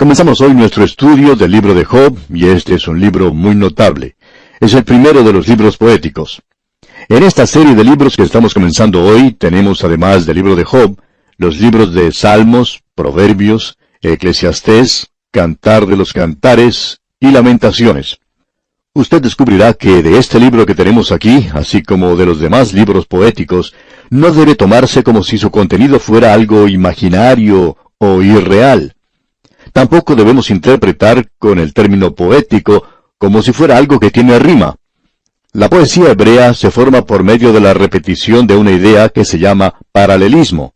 Comenzamos hoy nuestro estudio del libro de Job, y este es un libro muy notable. Es el primero de los libros poéticos. En esta serie de libros que estamos comenzando hoy, tenemos además del libro de Job, los libros de Salmos, Proverbios, Eclesiastés, Cantar de los Cantares y Lamentaciones. Usted descubrirá que de este libro que tenemos aquí, así como de los demás libros poéticos, no debe tomarse como si su contenido fuera algo imaginario o irreal. Tampoco debemos interpretar con el término poético como si fuera algo que tiene rima. La poesía hebrea se forma por medio de la repetición de una idea que se llama paralelismo.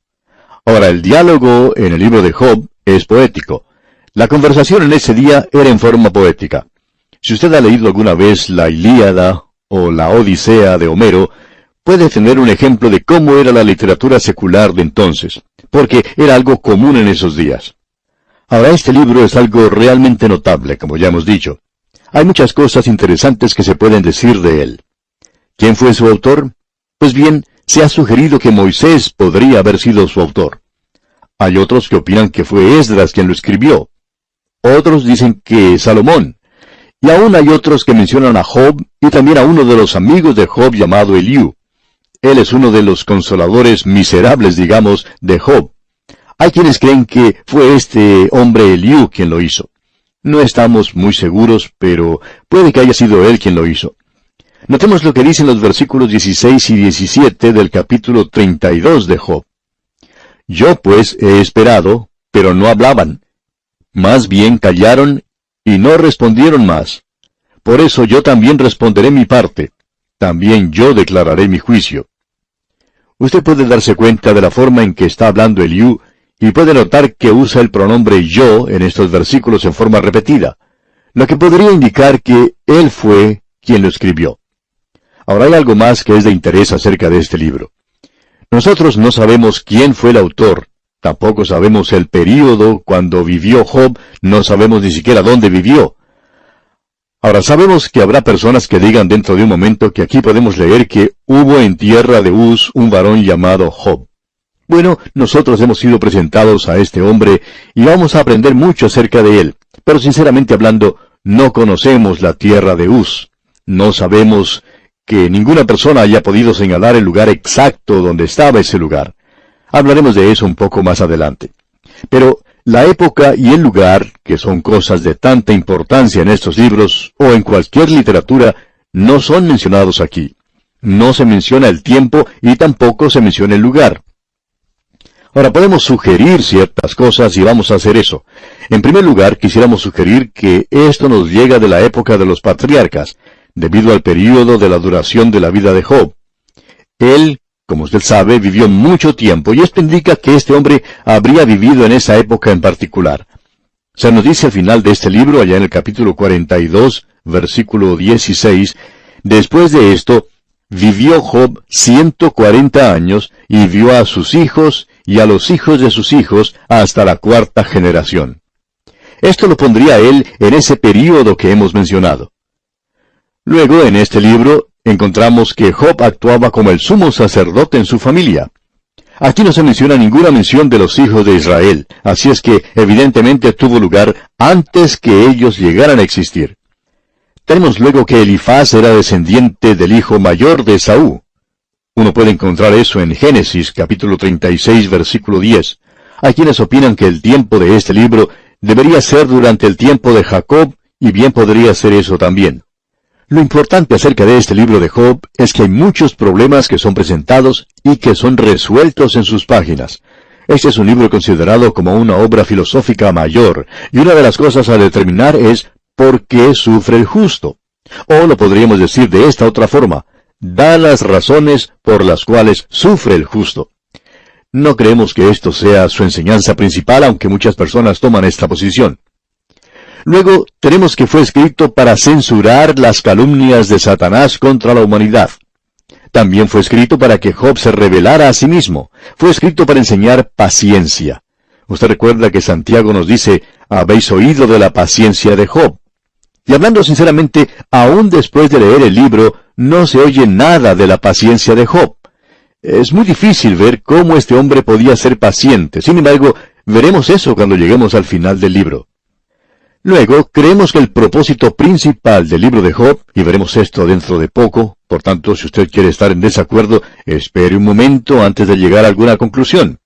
Ahora, el diálogo en el libro de Job es poético. La conversación en ese día era en forma poética. Si usted ha leído alguna vez la Ilíada o la Odisea de Homero, puede tener un ejemplo de cómo era la literatura secular de entonces, porque era algo común en esos días. Ahora, este libro es algo realmente notable, como ya hemos dicho. Hay muchas cosas interesantes que se pueden decir de él. ¿Quién fue su autor? Pues bien, se ha sugerido que Moisés podría haber sido su autor. Hay otros que opinan que fue Esdras quien lo escribió. Otros dicen que Salomón. Y aún hay otros que mencionan a Job y también a uno de los amigos de Job llamado Eliú. Él es uno de los consoladores miserables, digamos, de Job. Hay quienes creen que fue este hombre Eliú quien lo hizo. No estamos muy seguros, pero puede que haya sido él quien lo hizo. Notemos lo que dicen los versículos 16 y 17 del capítulo 32 de Job. Yo pues he esperado, pero no hablaban. Más bien callaron y no respondieron más. Por eso yo también responderé mi parte. También yo declararé mi juicio. Usted puede darse cuenta de la forma en que está hablando Eliú, y puede notar que usa el pronombre yo en estos versículos en forma repetida, lo que podría indicar que él fue quien lo escribió. Ahora hay algo más que es de interés acerca de este libro. Nosotros no sabemos quién fue el autor, tampoco sabemos el período cuando vivió Job, no sabemos ni siquiera dónde vivió. Ahora sabemos que habrá personas que digan dentro de un momento que aquí podemos leer que hubo en tierra de Uz un varón llamado Job. Bueno, nosotros hemos sido presentados a este hombre y vamos a aprender mucho acerca de él, pero sinceramente hablando, no conocemos la tierra de Uz. No sabemos que ninguna persona haya podido señalar el lugar exacto donde estaba ese lugar. Hablaremos de eso un poco más adelante. Pero la época y el lugar, que son cosas de tanta importancia en estos libros o en cualquier literatura, no son mencionados aquí. No se menciona el tiempo y tampoco se menciona el lugar. Ahora podemos sugerir ciertas cosas y vamos a hacer eso. En primer lugar, quisiéramos sugerir que esto nos llega de la época de los patriarcas, debido al período de la duración de la vida de Job. Él, como usted sabe, vivió mucho tiempo, y esto indica que este hombre habría vivido en esa época en particular. Se nos dice al final de este libro, allá en el capítulo 42, versículo 16, después de esto, vivió Job 140 años, y vio a sus hijos y a los hijos de sus hijos hasta la cuarta generación. Esto lo pondría él en ese período que hemos mencionado. Luego, en este libro, encontramos que Job actuaba como el sumo sacerdote en su familia. Aquí no se menciona ninguna mención de los hijos de Israel, así es que evidentemente tuvo lugar antes que ellos llegaran a existir. Tenemos luego que Elifaz era descendiente del hijo mayor de Esaú. Uno puede encontrar eso en Génesis, capítulo 36, versículo 10. Hay quienes opinan que el tiempo de este libro debería ser durante el tiempo de Jacob, y bien podría ser eso también. Lo importante acerca de este libro de Job es que hay muchos problemas que son presentados y que son resueltos en sus páginas. Este es un libro considerado como una obra filosófica mayor, y una de las cosas a determinar es ¿por qué sufre el justo? O lo podríamos decir de esta otra forma, da las razones por las cuales sufre el justo. No creemos que esto sea su enseñanza principal, aunque muchas personas toman esta posición. Luego, tenemos que fue escrito para censurar las calumnias de Satanás contra la humanidad. También fue escrito para que Job se revelara a sí mismo. Fue escrito para enseñar paciencia. Usted recuerda que Santiago nos dice, habéis oído de la paciencia de Job. Y hablando sinceramente, aún después de leer el libro, no se oye nada de la paciencia de Job. Es muy difícil ver cómo este hombre podía ser paciente. Sin embargo, veremos eso cuando lleguemos al final del libro. Luego, creemos que el propósito principal del libro de Job, y veremos esto dentro de poco, por tanto, si usted quiere estar en desacuerdo, espere un momento antes de llegar a alguna conclusión.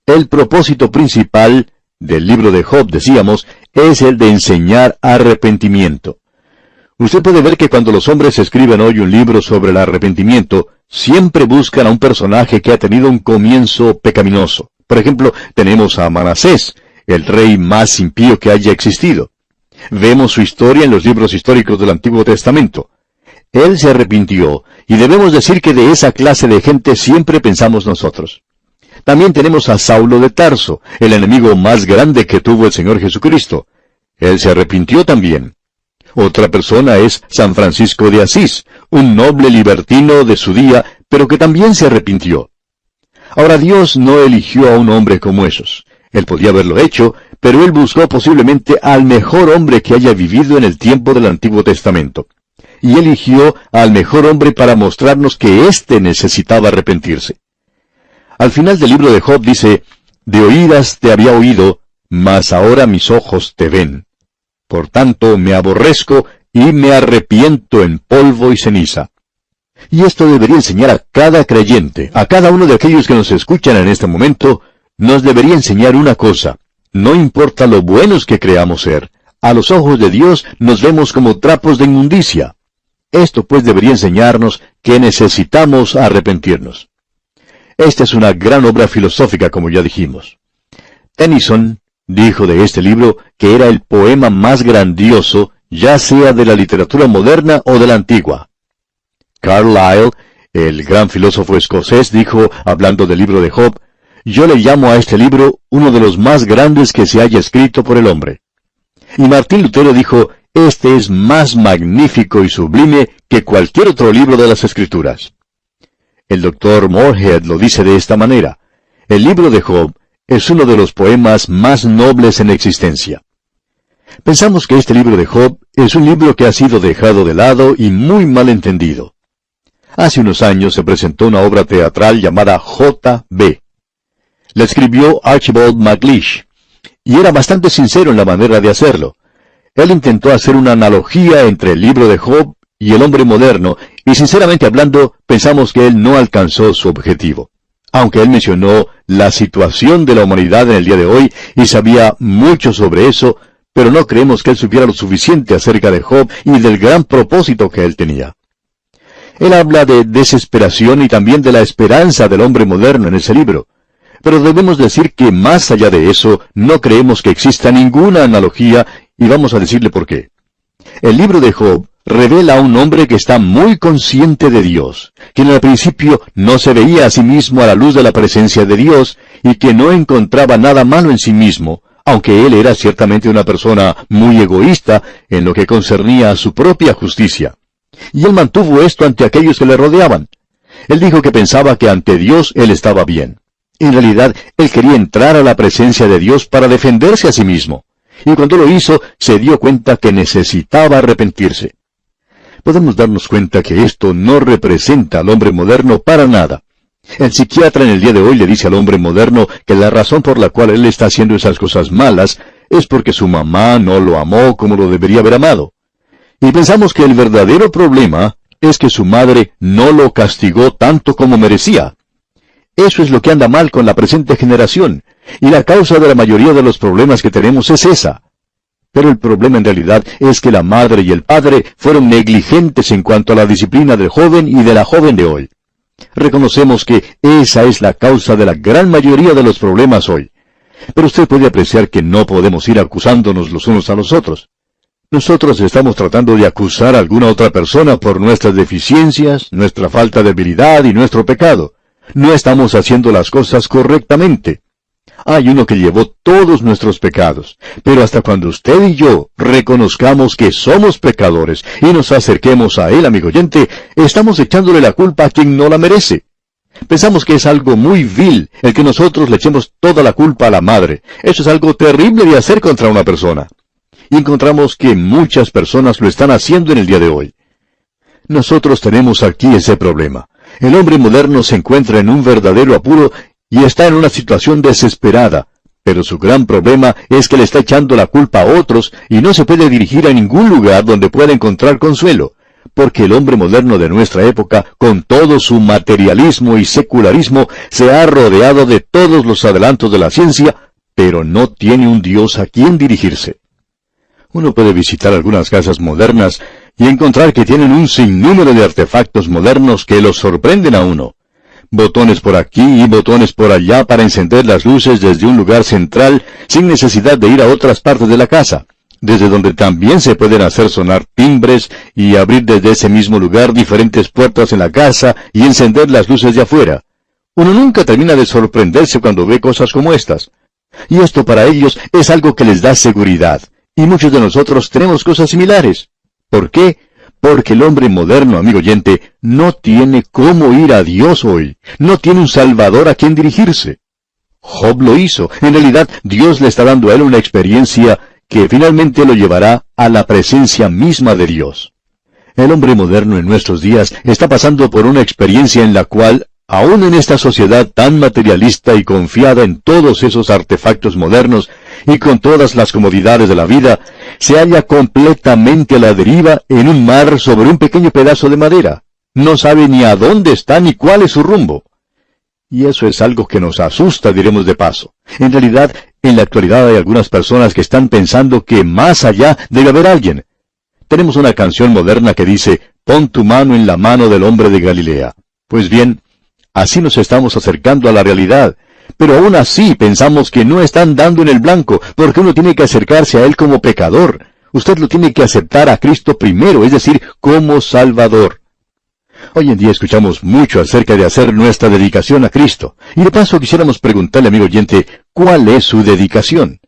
El propósito principal del libro de Job, decíamos, es el de enseñar arrepentimiento. Usted puede ver que cuando los hombres escriben hoy un libro sobre el arrepentimiento, siempre buscan a un personaje que ha tenido un comienzo pecaminoso. Por ejemplo, tenemos a Manasés, el rey más impío que haya existido. Vemos su historia en los libros históricos del Antiguo Testamento. Él se arrepintió, y debemos decir que de esa clase de gente siempre pensamos nosotros. También tenemos a Saulo de Tarso, el enemigo más grande que tuvo el Señor Jesucristo. Él se arrepintió también. Otra persona es San Francisco de Asís, un noble libertino de su día, pero que también se arrepintió. Ahora, Dios no eligió a un hombre como esos. Él podía haberlo hecho, pero Él buscó posiblemente al mejor hombre que haya vivido en el tiempo del Antiguo Testamento. Y eligió al mejor hombre para mostrarnos que éste necesitaba arrepentirse. Al final del libro de Job dice, «De oídas te había oído, mas ahora mis ojos te ven. Por tanto me aborrezco y me arrepiento en polvo y ceniza». Y esto debería enseñar a cada creyente, a cada uno de aquellos que nos escuchan en este momento, nos debería enseñar una cosa. No importa lo buenos que creamos ser, a los ojos de Dios nos vemos como trapos de inmundicia. Esto pues debería enseñarnos que necesitamos arrepentirnos. Esta es una gran obra filosófica, como ya dijimos. Tennyson dijo de este libro que era el poema más grandioso, ya sea de la literatura moderna o de la antigua. Carlyle, el gran filósofo escocés, dijo, hablando del libro de Job, «Yo le llamo a este libro uno de los más grandes que se haya escrito por el hombre». Y Martín Lutero dijo, «Este es más magnífico y sublime que cualquier otro libro de las Escrituras». El doctor Moorhead lo dice de esta manera, «El libro de Job es uno de los poemas más nobles en existencia». Pensamos que este libro de Job es un libro que ha sido dejado de lado y muy mal entendido. Hace unos años se presentó una obra teatral llamada J.B. La escribió Archibald MacLeish, y era bastante sincero en la manera de hacerlo. Él intentó hacer una analogía entre el libro de Job y el hombre moderno, y sinceramente hablando, pensamos que él no alcanzó su objetivo. Aunque él mencionó la situación de la humanidad en el día de hoy, y sabía mucho sobre eso, pero no creemos que él supiera lo suficiente acerca de Job y del gran propósito que él tenía. Él habla de desesperación y también de la esperanza del hombre moderno en ese libro. Pero debemos decir que más allá de eso, no creemos que exista ninguna analogía, y vamos a decirle por qué. El libro de Job revela a un hombre que está muy consciente de Dios, quien al principio no se veía a sí mismo a la luz de la presencia de Dios, y que no encontraba nada malo en sí mismo, aunque él era ciertamente una persona muy egoísta en lo que concernía a su propia justicia. Y él mantuvo esto ante aquellos que le rodeaban. Él dijo que pensaba que ante Dios él estaba bien. En realidad, él quería entrar a la presencia de Dios para defenderse a sí mismo. Y cuando lo hizo, se dio cuenta que necesitaba arrepentirse. Podemos darnos cuenta que esto no representa al hombre moderno para nada. El psiquiatra en el día de hoy le dice al hombre moderno que la razón por la cual él está haciendo esas cosas malas es porque su mamá no lo amó como lo debería haber amado. Y pensamos que el verdadero problema es que su madre no lo castigó tanto como merecía. Eso es lo que anda mal con la presente generación, y la causa de la mayoría de los problemas que tenemos es esa. Pero el problema en realidad es que la madre y el padre fueron negligentes en cuanto a la disciplina del joven y de la joven de hoy. Reconocemos que esa es la causa de la gran mayoría de los problemas hoy. Pero usted puede apreciar que no podemos ir acusándonos los unos a los otros. Nosotros estamos tratando de acusar a alguna otra persona por nuestras deficiencias, nuestra falta de habilidad y nuestro pecado. No estamos haciendo las cosas correctamente. Hay uno que llevó todos nuestros pecados, pero hasta cuando usted y yo reconozcamos que somos pecadores y nos acerquemos a Él, amigo oyente, estamos echándole la culpa a quien no la merece. Pensamos que es algo muy vil el que nosotros le echemos toda la culpa a la madre. Eso es algo terrible de hacer contra una persona. Y encontramos que muchas personas lo están haciendo en el día de hoy. Nosotros tenemos aquí ese problema. El hombre moderno se encuentra en un verdadero apuro y está en una situación desesperada, Pero su gran problema es que le está echando la culpa a otros y no se puede dirigir a ningún lugar donde pueda encontrar consuelo, porque el hombre moderno de nuestra época, con todo su materialismo y secularismo, se ha rodeado de todos los adelantos de la ciencia, pero no tiene un Dios a quien dirigirse. Uno puede visitar algunas casas modernas y encontrar que tienen un sinnúmero de artefactos modernos que los sorprenden a uno. Botones por aquí y botones por allá para encender las luces desde un lugar central sin necesidad de ir a otras partes de la casa, desde donde también se pueden hacer sonar timbres y abrir desde ese mismo lugar diferentes puertas en la casa y encender las luces de afuera. Uno nunca termina de sorprenderse cuando ve cosas como estas. Y esto para ellos es algo que les da seguridad, y muchos de nosotros tenemos cosas similares. ¿Por qué? Porque el hombre moderno, amigo oyente, no tiene cómo ir a Dios hoy. No tiene un Salvador a quien dirigirse. Job lo hizo. En realidad, Dios le está dando a él una experiencia que finalmente lo llevará a la presencia misma de Dios. El hombre moderno en nuestros días está pasando por una experiencia en la cual, aún en esta sociedad tan materialista y confiada en todos esos artefactos modernos y con todas las comodidades de la vida, se halla completamente a la deriva en un mar sobre un pequeño pedazo de madera. No sabe ni a dónde está ni cuál es su rumbo. Y eso es algo que nos asusta, diremos de paso. En realidad, en la actualidad hay algunas personas que están pensando que más allá debe haber alguien. Tenemos una canción moderna que dice, «Pon tu mano en la mano del hombre de Galilea». Pues bien, así nos estamos acercando a la realidad. Pero aún así pensamos que no están dando en el blanco, porque uno tiene que acercarse a Él como pecador. Usted lo tiene que aceptar a Cristo primero, es decir, como Salvador. Hoy en día escuchamos mucho acerca de hacer nuestra dedicación a Cristo. Y de paso quisiéramos preguntarle, amigo oyente, ¿cuál es su dedicación?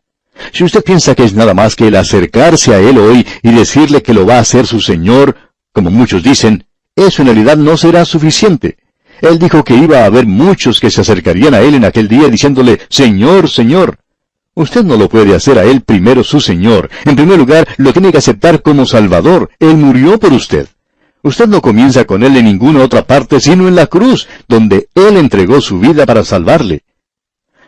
Si usted piensa que es nada más que el acercarse a Él hoy y decirle que lo va a hacer su Señor, como muchos dicen, eso en realidad no será suficiente. Él dijo que iba a haber muchos que se acercarían a Él en aquel día diciéndole, «Señor, Señor». Usted no lo puede hacer a Él primero su Señor. En primer lugar, lo tiene que aceptar como Salvador. Él murió por usted. Usted no comienza con Él en ninguna otra parte sino en la cruz, donde Él entregó su vida para salvarle.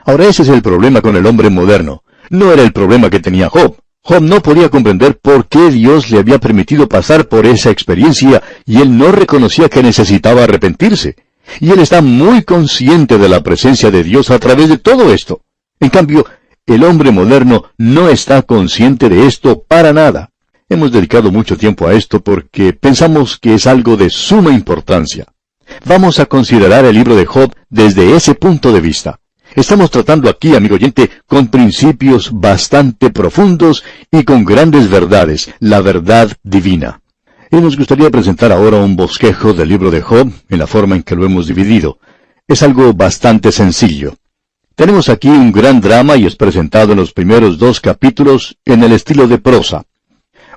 Ahora ese es el problema con el hombre moderno. No era el problema que tenía Job. Job no podía comprender por qué Dios le había permitido pasar por esa experiencia y él no reconocía que necesitaba arrepentirse. Y él está muy consciente de la presencia de Dios a través de todo esto. En cambio, el hombre moderno no está consciente de esto para nada. Hemos dedicado mucho tiempo a esto porque pensamos que es algo de suma importancia. Vamos a considerar el libro de Job desde ese punto de vista. Estamos tratando aquí, amigo oyente, con principios bastante profundos y con grandes verdades, la verdad divina. Y nos gustaría presentar ahora un bosquejo del libro de Job en la forma en que lo hemos dividido. Es algo bastante sencillo. Tenemos aquí un gran drama y es presentado en los primeros 2 capítulos en el estilo de prosa.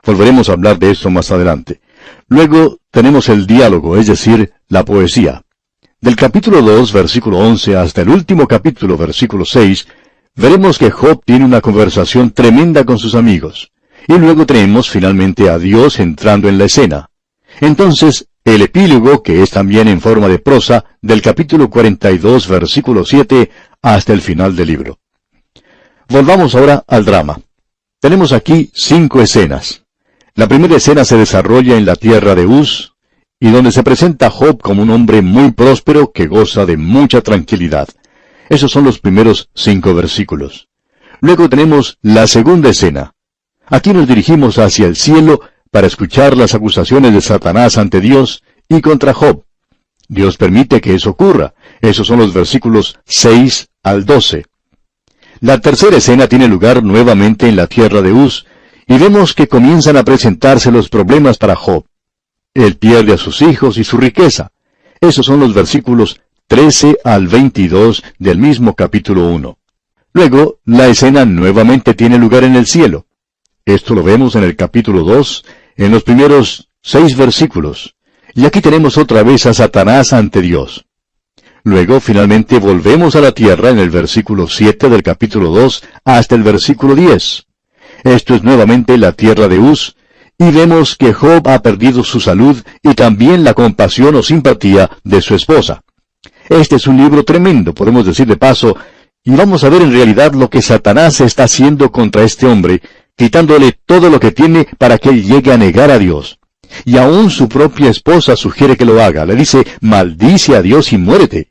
Volveremos a hablar de eso más adelante. Luego tenemos el diálogo, es decir, la poesía. Del capítulo 2, versículo 11, hasta el último capítulo, versículo 6, veremos que Job tiene una conversación tremenda con sus amigos. Y luego tenemos finalmente a Dios entrando en la escena. Entonces, el epílogo, que es también en forma de prosa, del capítulo 42, versículo 7, hasta el final del libro. Volvamos ahora al drama. Tenemos aquí 5 escenas. La primera escena se desarrolla en la tierra de Uz, y donde se presenta a Job como un hombre muy próspero que goza de mucha tranquilidad. Esos son los primeros 5 versículos. Luego tenemos la segunda escena. Aquí nos dirigimos hacia el cielo para escuchar las acusaciones de Satanás ante Dios y contra Job. Dios permite que eso ocurra. Esos son los versículos 6 al 12. La tercera escena tiene lugar nuevamente en la tierra de Uz, y vemos que comienzan a presentarse los problemas para Job. Él pierde a sus hijos y su riqueza. Esos son los versículos 13 al 22 del mismo capítulo 1. Luego, la escena nuevamente tiene lugar en el cielo. Esto lo vemos en el capítulo 2, en los primeros 6 versículos. Y aquí tenemos otra vez a Satanás ante Dios. Luego, finalmente, volvemos a la tierra en el versículo 7 del capítulo 2 hasta el versículo 10. Esto es nuevamente la tierra de Uz, y vemos que Job ha perdido su salud y también la compasión o simpatía de su esposa. Este es un libro tremendo, podemos decir de paso, Y vamos a ver en realidad lo que Satanás está haciendo contra este hombre, quitándole todo lo que tiene para que él llegue a negar a Dios. Y aún su propia esposa sugiere que lo haga. Le dice, maldice a Dios y muérete.